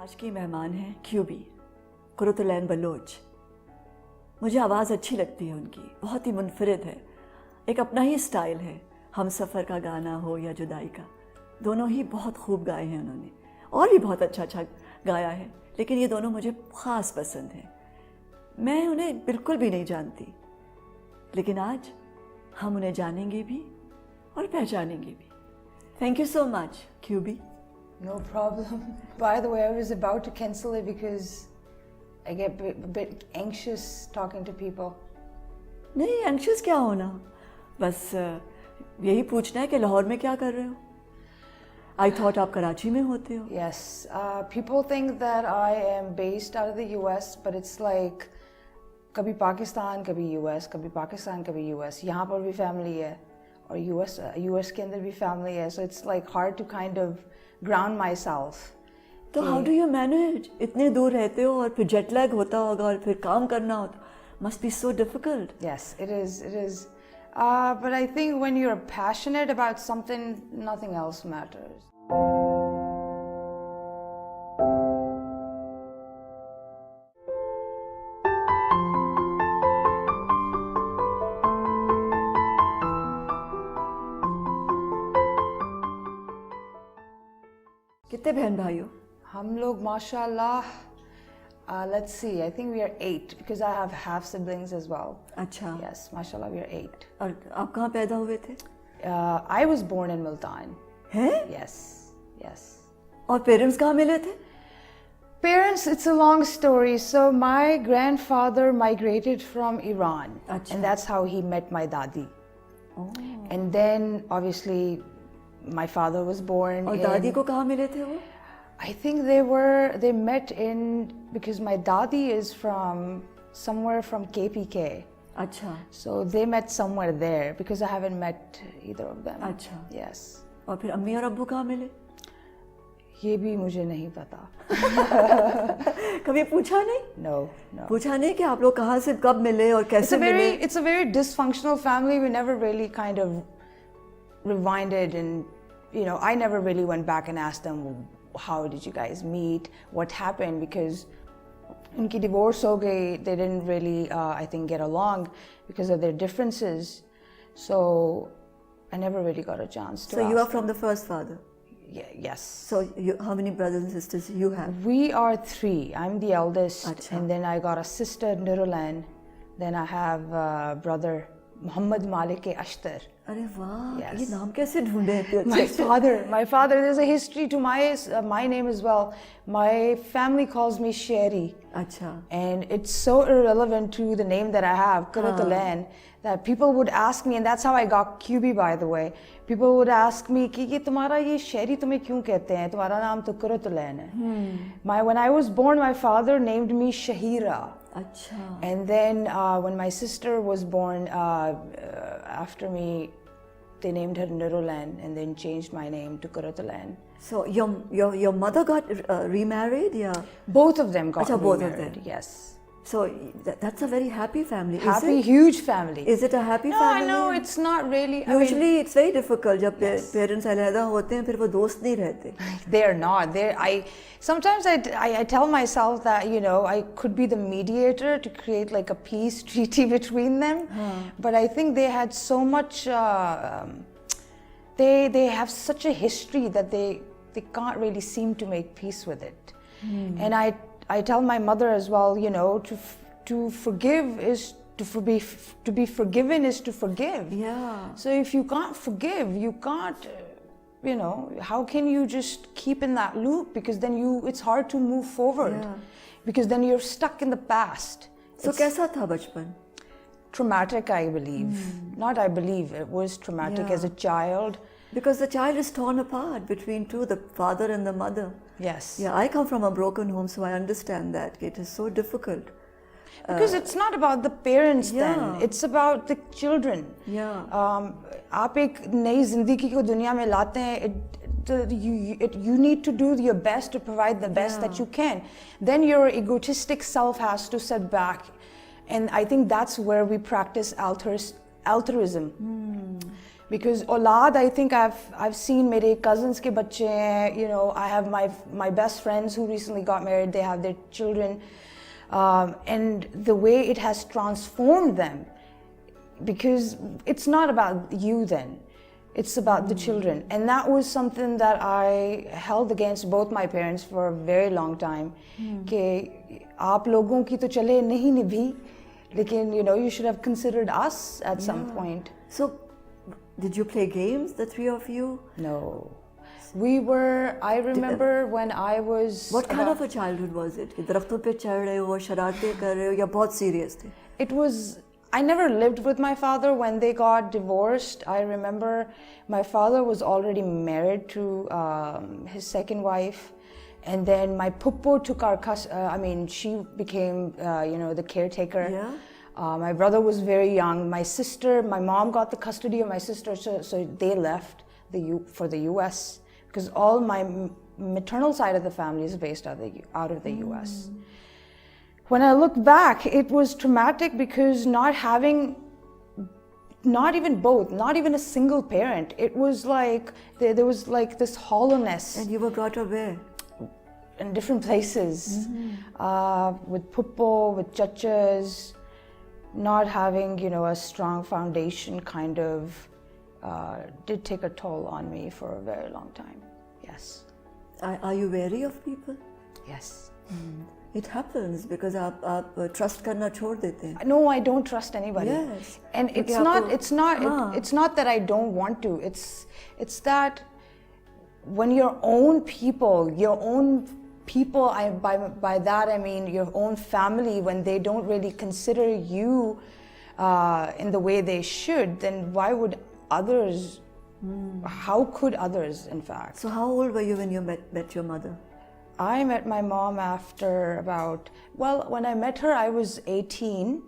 आज की मेहमान हैं क्यूबी, कुरतुलैन बलोच। मुझे आवाज़ अच्छी लगती है उनकी, बहुत ही मुनफरिद है। एक अपना ही स्टाइल है, हम सफ़र का गाना हो या जुदाई का, दोनों ही बहुत खूब गाए हैं उन्होंने, और भी बहुत अच्छा गाया है, लेकिन ये दोनों मुझे ख़ास पसंद हैं। मैं उन्हें बिल्कुल भी नहीं जानती, लेकिन आज हम उन्हें जानेंगे भी और पहचानेंगे भी। थैंक यू सो मच क्यूबी। No problem. By the way, I was about to cancel it because I get a bit anxious talking to people. नहीं, एंक्शियस क्या होना, बस यही पूछना है कि लाहौर में क्या कर रहे हो। I thought आप कराची में होते हो। Yes, people think that I am based out of the US, but it's like कभी पाकिस्तान, कभी US, कभी पाकिस्तान, कभी US. यहाँ पर भी family है और US के अंदर भी family है, so it's like hard to kind of ground myself. तो how do you manage? इतने दूर रहते हो और फिर जेट लैग होता होगा और फिर काम करना होता, must be so difficult. Yes, it is. But I think when you're passionate about something, nothing else matters. कितने बहन भाई हो? हम लोग माशाल्लाह, let's see, I think we are 8 because I have half siblings as well. अच्छा। Yes, mashallah, we are 8. और आप कहाँ पैदा हुए थे? I was born in Multan. हैं? Yes. और पेरेंट्स कहाँ मिले थे? Parents, it's a long story. So my grandfather migrated from Iran. Achha. And that's how he met my dadi. Oh. And then obviously my father was born. और दादी को कहाँ मिले थे वो? I think they met because my dadi is from somewhere from KPK. अच्छा। So they met somewhere there because I haven't met either of them. अच्छा। Yes. और फिर अम्मी और अब्बू कहाँ मिले? ये भी मुझे नहीं पता। कभी पूछा नहीं? No. पूछा नहीं कि आप लोग कहाँ से कब मिले और कैसे मिले? It's a very dysfunctional family. We never really kind of rewinded and, I never really went back and asked them, how did you guys meet? What happened? Because unki divorce ho gayi, they didn't really, I think, get along because of their differences. So I never really got a chance to ask. So you are from the first father? Yes. So how many brothers and sisters you have? We are 3. I'm the eldest. Achha. And then I got a sister, Quratulain. Then I have a brother, Muhammad Malik Ashtar. अरे वाह, Yes. ये नाम कैसे ढूंढे हैं? My father, there's a history to my name as well. My family calls me Sherry. अच्छा। And it's so irrelevant to the name that I have, Quratulain, that people would ask me, and that's how I got QB, by the way. People would ask me कि ये तुम्हारा ये Sherry तुम्हें क्यों कहते हैं? तुम्हारा नाम तो Quratulain है. When I was born, my father named me Shahira. अच्छा। And then when my sister was born, after me, they named her Quratulain and then changed my name to Quratulain. So your mother got remarried, yeah? Both of them got Achha, both of remarried. them. Yes. So that's a very happy family. Happy, is it? huge family. Is it a happy No, family? No, it's not really. Usually it's very difficult जब Yes. parents अलहदा होते हैं फिर वो दोस्त नहीं रहते. They're not. Sometimes I tell myself that I could be the mediator to create like a peace treaty between them, but I think they had so much. They have such a history that they can't really seem to make peace with it. And I tell my mother as well, to forgive is to be forgiven is to forgive. Yeah. So if you can't forgive, you can't, how can you just keep in that loop? Because then it's hard to move forward. Yeah. Because then you're stuck in the past. So कैसा था बचपन? Traumatic, I believe. Not I believe, it was traumatic as a child. Because the child is torn apart between two, the father and the mother. Yes. Yeah, I come from a broken home, so I understand that. It is so difficult. Because it's not about the parents then, Yeah. it's about the children. Yeah. आप एक नई जिंदगी को दुनिया में लाते हैं, you need to do your best to provide the best that you can. Then your egotistic self has to sit back. And I think that's where we practice altruism. Because औलाद, I think I've seen मेरे cousins के बच्चे हैं, you know, I have my best friends who recently got married, they have their children, and the way it has transformed them, because it's not about you then, it's about the children. And that was something that I held against both my parents for a very long time, कि आप लोगों की तो चले नहीं निभी, लेकिन, you know, you should have considered us at some point. So, did you play games, the three of you? No. I remember when I was... What kind of a childhood was it? दरख्तों पे चढ़ रहे हो, शरारतें कर रहे हो, या बहुत serious थे? It was... I never lived with my father when they got divorced. I remember my father was already married to his second wife. And then my puppo took our she became, you know, the caretaker. Yeah. My brother was very young. My mom got the custody of my sister, so they left for the U.S. because all my maternal side of the family is based out of the U.S. When I look back, it was traumatic because not even a single parent. It was like there was like this hollowness. And you were brought up where? In different places, with puppo, with chachas. Not having, you know, a strong foundation kind of did take a toll on me for a very long time. Yes. Are you wary of people? Yes. It happens because आप trust करना छोड़ देते हैं. No, I don't trust anybody. Yes. And it's not that I don't want to. It's that when your own people, by that I mean your own family, when they don't really consider you in the way they should, then why would others, how could others, in fact? So how old were you when you met your mother? I met my mom after when I met her I was 18,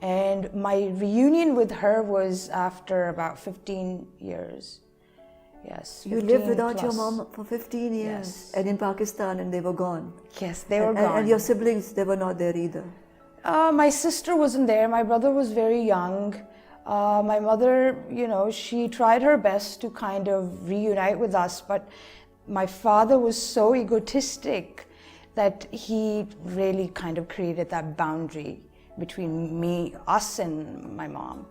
and my reunion with her was after about 15 years. Yes. You lived without your plus. mom for 15 years. Yes. And in Pakistan, and they were gone. Yes, they were gone. And your siblings, they were not there either. My sister wasn't there. My brother was very young. My mother, you know, she tried her best to kind of reunite with us, but my father was so egotistic that he really kind of created that boundary between us and my mom.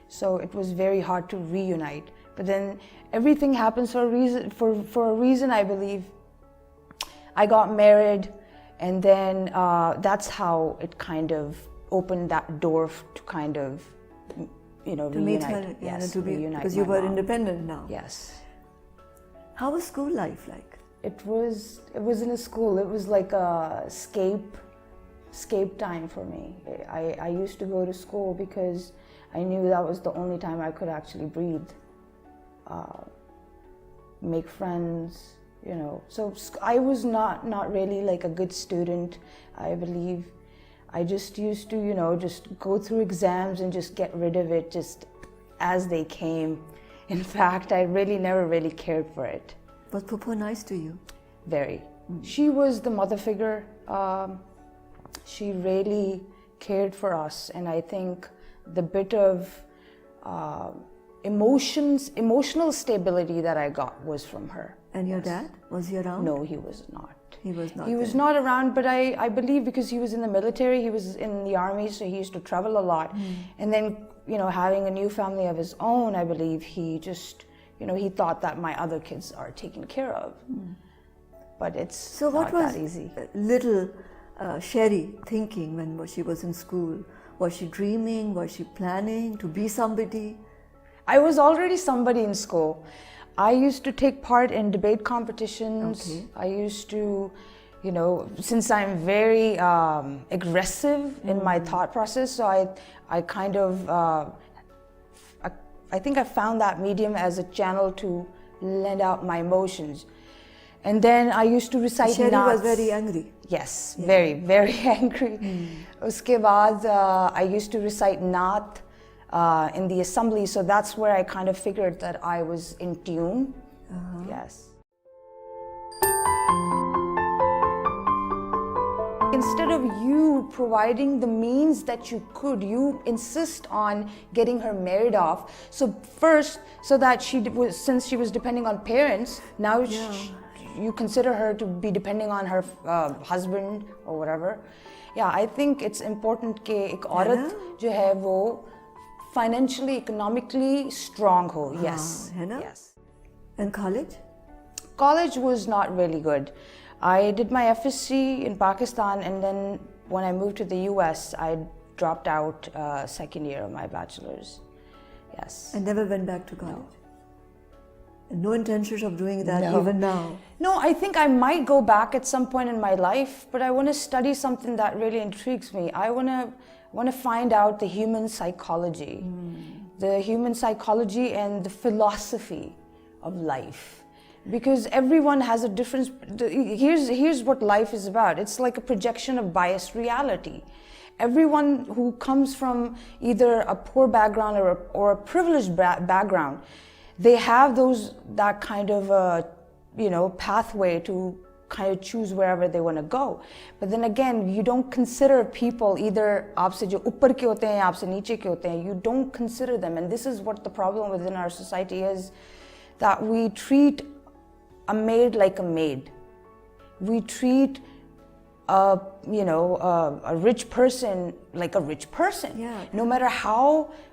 So it was very hard to reunite. But then everything happens for a reason. For a reason, I believe. I got married, and then that's how it kind of opened that door to kind of, you know, to reunite. meet her, yes, to be, reunite because you were mom. independent now. Yes. How was school life like? It was in a school. It was like a escape time for me. I used to go to school because I knew that was the only time I could actually breathe. Make friends, you know. So I was not really like a good student, I believe. I just used to, you know, just go through exams and just get rid of it just as they came. In fact, I never really cared for it. Was Puppo nice to you? Very. She was the mother figure. She really cared for us, and I think the bit of emotional stability that I got was from her. And your dad, was he around? No, he was not. He was not. He was not around, but I believe because he was in the military, he was in the army, so he used to travel a lot. And then, you know, having a new family of his own, I believe he just, you know, he thought that my other kids are taken care of. But it's not that easy. So what was little Sherry thinking when she was in school? Was she dreaming? Was she planning to be somebody? I was already somebody in school. I used to take part in debate competitions. Okay. I used to, you know, since I'm very aggressive in my thought process, so I kind of, I think I found that medium as a channel to let out my emotions. And then I used to recite Sherry naats. was very angry. Yes, very, very angry. Uske baad, I used to recite naat in the assembly, so that's where I kind of figured that I was in tune. Yes. Instead of you providing the means that you could, you insist on getting her married off. So first, so that since she was depending on parents, now you consider her to be depending on her husband or whatever. Yeah, I think it's important कि एक औरत जो है वो financially, economically strong ho. Yes. है ना? Yes. And college? College was not really good. I did my FSC in Pakistan, and then when I moved to the US, I dropped out second year of my bachelor's. Yes. And never went back to college? No intentions of doing that even now? No, I think I might go back at some point in my life, but I want to study something that really intrigues me. I want to find out the human psychology, the human psychology and the philosophy of life. Because everyone has a difference. Here's what life is about. It's like a projection of biased reality. Everyone who comes from either a poor background or a privileged background, they have that kind of pathway to kind of choose wherever they want to go. But then again, you don't consider people either aapse jo upar ke hote hain, aapse niche ke hote hain. You don't consider them, and this is what the problem within our society is, that we treat a maid like a maid. We treat a rich person like a rich person. Yeah. No matter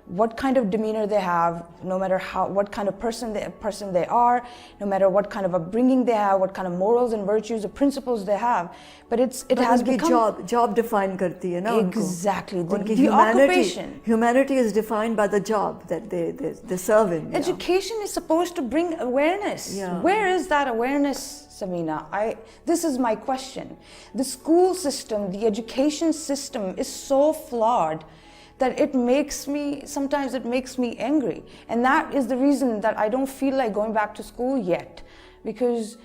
what kind of demeanor they have, no matter what kind of person they are, no matter what kind of upbringing they have, what kind of morals and virtues or principles they have, but it has become job define करती है ना उनको. Exactly. The occupation. Humanity is defined by the job that they serve in. Education is supposed to bring awareness. Yeah. Where is that awareness, Samina? This is my question. The school system, the education system is so flawed that sometimes it makes me angry. And that is the reason that I don't feel like going back to school yet, because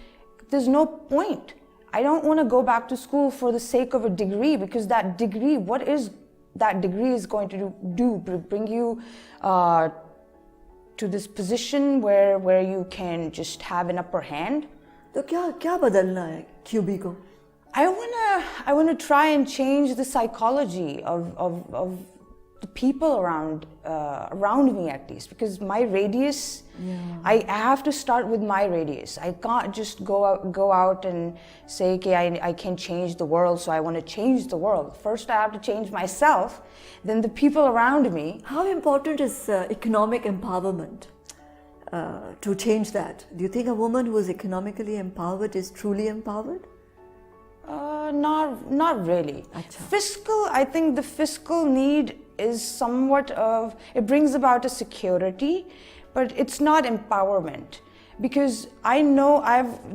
there's no point. I don't want to go back to school for the sake of a degree, because that degree, what is that degree is going to do? Bring you to this position where you can just have an upper hand? तो क्या बदलना है QB को? I wanna try and change the psychology of the people around me, at least, because my radius, I have to start with my radius. I can't just go out and say, okay, I can change the world, so I want to change the world. First I have to change myself, then the people around me. How important is economic empowerment to change that? Do you think a woman who is economically empowered is truly empowered? Not really. Achha. I think the fiscal need is somewhat of, it brings about a security, but it's not empowerment. Because I know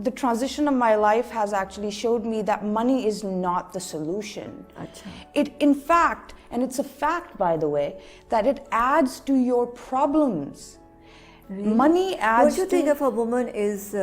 the transition of my life has actually showed me that money is not the solution. Achha. In fact, and it's a fact, by the way, that it adds to your problems. Really? Money adds. Don't you think if a woman is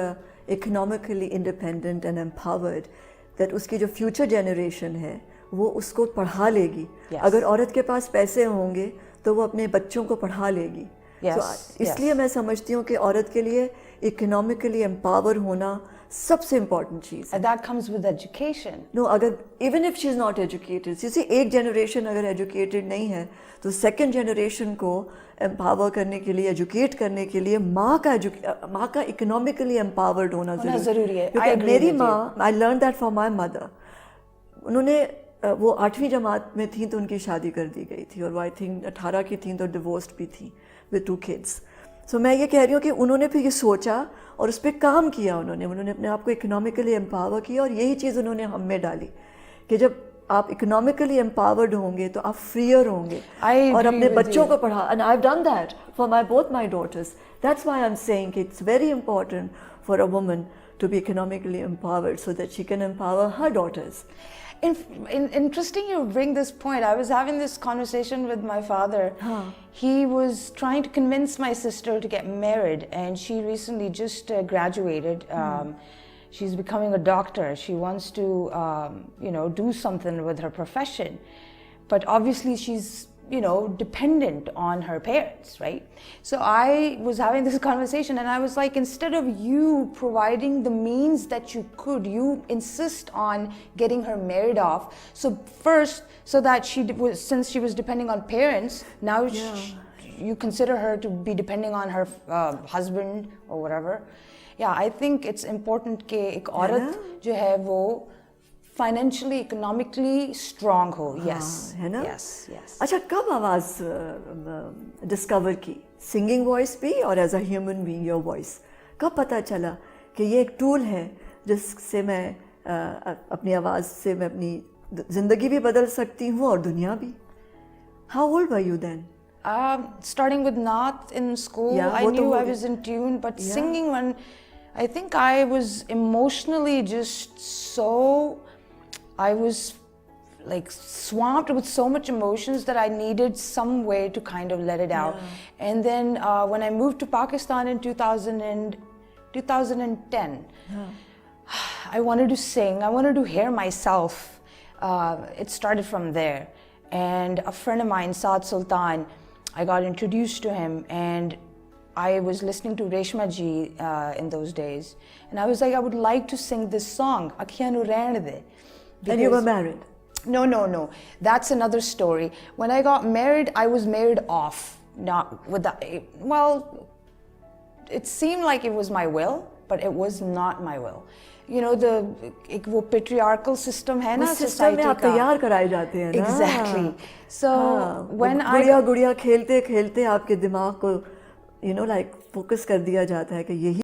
economically independent and empowered, that उसकी जो future generation है वो उसको पढ़ा लेगी? Yes. अगर औरत के पास पैसे होंगे तो वो अपने बच्चों को पढ़ा लेगी. Yes. इसलिए मैं समझती हूँ कि औरत के लिए economically empower होना सबसे important चीज़ है. And that comes with education. No, अगर even if she is not educated, you see एक generation अगर educated नहीं है तो second generation को empower करने के लिए, educate करने के लिए माँ का economically empowered होना ज़रूरी है. क्योंकि मेरी माँ, I learned that from my mother. उन्होंने वो 8वीं जमात में थी तो उनकी शादी कर दी गई थी और वो I think 18 की थी तो divorced भी थी with 2 kids. So मैं ये कह रही हूँ कि उन्होंने फिर ये सोचा और उस पर काम किया, उन्होंने अपने आप को इकोनॉमिकली एम्पावर किया और यही चीज़ उन्होंने हम में डाली कि जब आप इकोनॉमिकली एम्पावर्ड होंगे तो आप फ्रीयर होंगे और अपने बच्चों को पढ़ा. And I have done that for both my daughters. That's why I'm saying it's very important for a woman to be economically empowered so that she can empower her daughters. Interesting you bring this point. I was having this conversation with my father. He was trying to convince my sister to get married, and she recently just graduated. She's becoming a doctor. She wants to do something with her profession, but obviously she's you know, dependent on her parents, right? So I was having this conversation and I was like, instead of you providing the means that you could, you insist on getting her married off. So first, so that since she was depending on parents, now you consider her to be depending on her husband or whatever. Yeah, I think it's important कि एक औरत जो है वो financially economically strong हो. Yes है ना. Yes yes. अच्छा, कब आवाज़ डिस्कवर की? सिंगिंग वॉइस भी और as a human being your voice कब पता चला कि ये एक टूल है जिससे मैं अपनी आवाज़ से मैं अपनी ज़िंदगी भी बदल सकती हूँ और दुनिया भी? How old were you then? Starting with Naat in school, I knew I was in tune, but singing when I think I was emotionally just so, I was like swamped with so much emotions that I needed some way to kind of let it out. And then when I moved to Pakistan in 2010, I wanted to sing, I wanted to hear myself. It started from there. And a friend of mine, Saad Sultan, I got introduced to him, and I was listening to Reshma ji in those days, and I was like, I would like to sing this song, Akhiyan Nu Rehn De. And you were married? No. That's another story. When I got married, I was married off. Not with the, well, it seemed like it was my will, but it was not my will. You know, एक वो patriarchal system है ना society में आप तैयार कराए जाते हैं ना. Exactly. So when गुड़िया खेलते खेलते आपके दिमाग को, you know, like focus कर दिया जाता है कि यही